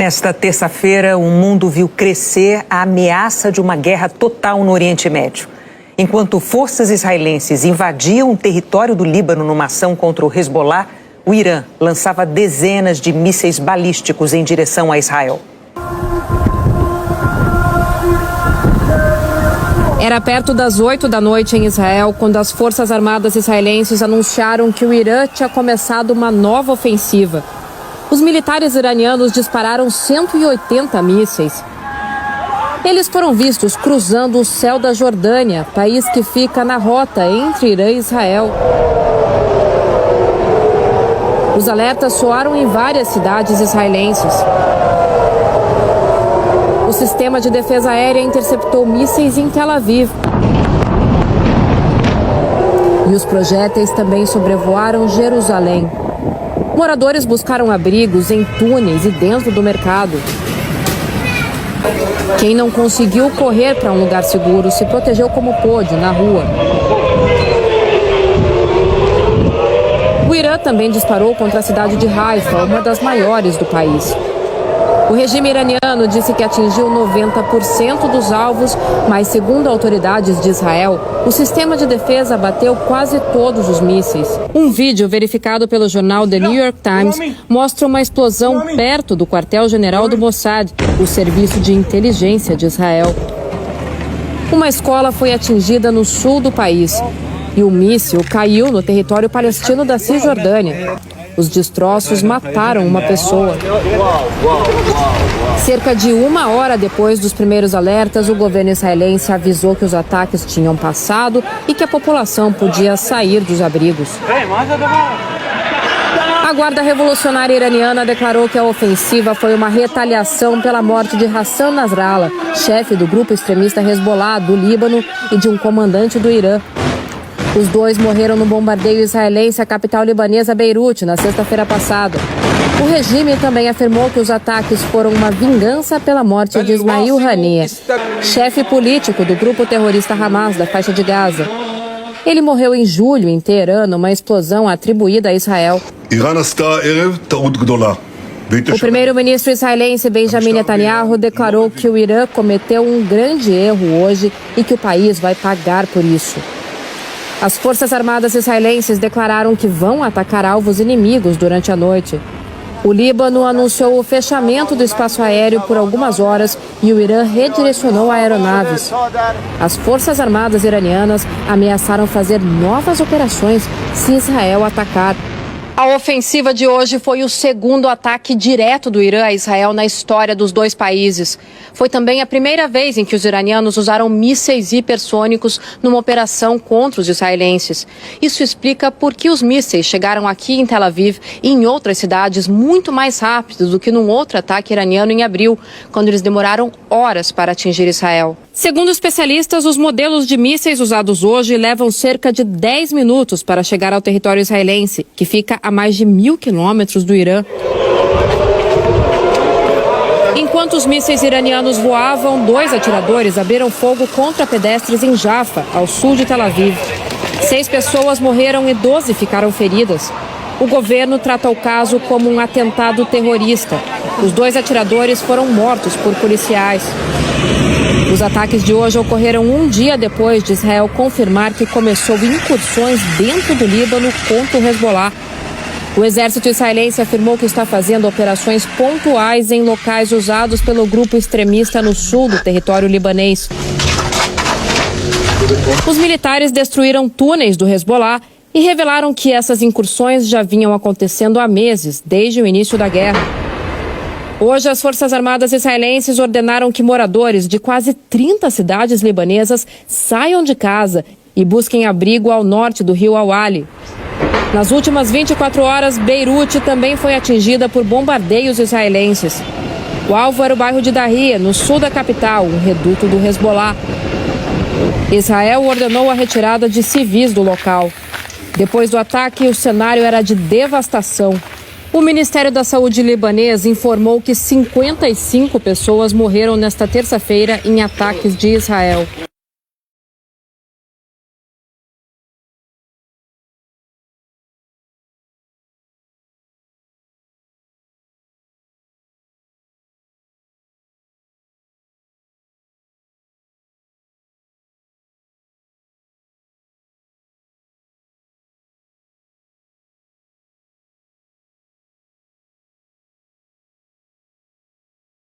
Nesta terça-feira, o mundo viu crescer a ameaça de uma guerra total no Oriente Médio. Enquanto forças israelenses invadiam o território do Líbano numa ação contra o Hezbollah, o Irã lançava dezenas de mísseis balísticos em direção a Israel. Era perto das 8 da noite em Israel, quando as Forças Armadas israelenses anunciaram que o Irã tinha começado uma nova ofensiva. Os militares iranianos dispararam 180 mísseis. Eles foram vistos cruzando o céu da Jordânia, país que fica na rota entre Irã e Israel. Os alertas soaram em várias cidades israelenses. O sistema de defesa aérea interceptou mísseis em Tel Aviv. E os projéteis também sobrevoaram Jerusalém. Moradores buscaram abrigos em túneis e dentro do mercado. Quem não conseguiu correr para um lugar seguro se protegeu como pôde na rua. O Irã também disparou contra a cidade de Haifa, uma das maiores do país. O regime iraniano disse que atingiu 90% dos alvos, mas, segundo autoridades de Israel, o sistema de defesa abateu quase todos os mísseis. Um vídeo verificado pelo jornal The New York Times mostra uma explosão perto do quartel-general do Mossad, o serviço de inteligência de Israel. Uma escola foi atingida no sul do país e o míssil caiu no território palestino da Cisjordânia. Os destroços mataram uma pessoa. Cerca de 1 hora depois dos primeiros alertas, o governo israelense avisou que os ataques tinham passado e que a população podia sair dos abrigos. A Guarda Revolucionária Iraniana declarou que a ofensiva foi uma retaliação pela morte de Hassan Nasrallah, chefe do grupo extremista Hezbollah do Líbano e de um comandante do Irã. Os dois morreram no bombardeio israelense à capital libanesa Beirute na sexta-feira passada. O regime também afirmou que os ataques foram uma vingança pela morte de Ismail Haniyeh, chefe político do grupo terrorista Hamas da faixa de Gaza. Ele morreu em julho em Teherã numa explosão atribuída a Israel. O primeiro-ministro israelense Benjamin Netanyahu declarou que o Irã cometeu um grande erro hoje e que o país vai pagar por isso. As Forças Armadas israelenses declararam que vão atacar alvos inimigos durante a noite. O Líbano anunciou o fechamento do espaço aéreo por algumas horas e o Irã redirecionou aeronaves. As Forças Armadas iranianas ameaçaram fazer novas operações se Israel atacar. A ofensiva de hoje foi o segundo ataque direto do Irã a Israel na história dos dois países. Foi também a primeira vez em que os iranianos usaram mísseis hipersônicos numa operação contra os israelenses. Isso explica por que os mísseis chegaram aqui em Tel Aviv e em outras cidades muito mais rápido do que num outro ataque iraniano em abril, quando eles demoraram horas para atingir Israel. Segundo especialistas, os modelos de mísseis usados hoje levam cerca de 10 minutos para chegar ao território israelense, que fica a mais de 1.000 quilômetros do Irã. Enquanto os mísseis iranianos voavam, 2 atiradores abriram fogo contra pedestres em Jaffa, ao sul de Tel Aviv. 6 pessoas morreram e 12 ficaram feridas. O governo trata o caso como um atentado terrorista. Os 2 atiradores foram mortos por policiais. Os ataques de hoje ocorreram um dia depois de Israel confirmar que começou incursões dentro do Líbano contra o Hezbollah. O exército israelense afirmou que está fazendo operações pontuais em locais usados pelo grupo extremista no sul do território libanês. Os militares destruíram túneis do Hezbollah e revelaram que essas incursões já vinham acontecendo há meses, desde o início da guerra. Hoje, as Forças Armadas israelenses ordenaram que moradores de quase 30 cidades libanesas saiam de casa e busquem abrigo ao norte do rio Awali. Nas últimas 24 horas, Beirute também foi atingida por bombardeios israelenses. O alvo era o bairro de Dahia, no sul da capital, um reduto do Hezbollah. Israel ordenou a retirada de civis do local. Depois do ataque, o cenário era de devastação. O Ministério da Saúde libanês informou que 55 pessoas morreram nesta terça-feira em ataques de Israel.